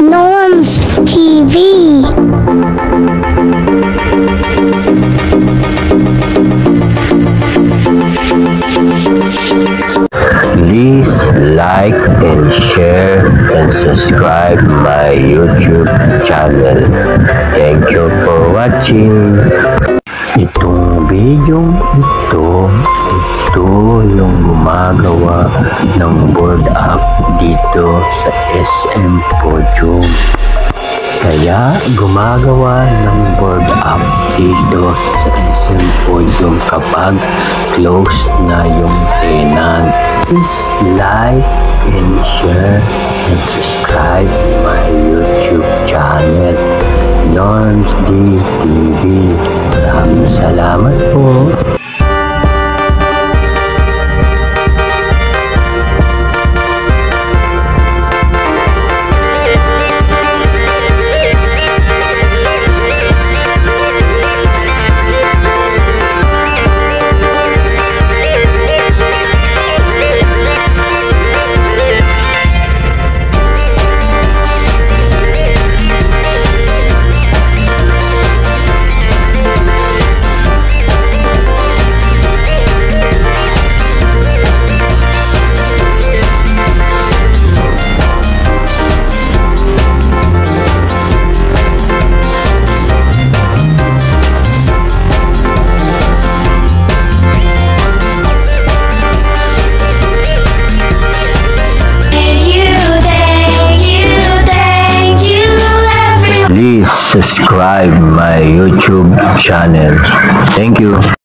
Norms TV. Please like and share and subscribe my YouTube channel. Thank you for watching. Itong video ito yung gumagawa ng board app dito sa SM Podium. Kaya gumagawa ng board app dito sa SM Podium kapag close na yung tenant. Please like and share and subscribe my YouTube channel, Norms TV. Maraming salamat po. Please subscribe my YouTube channel. Thank you.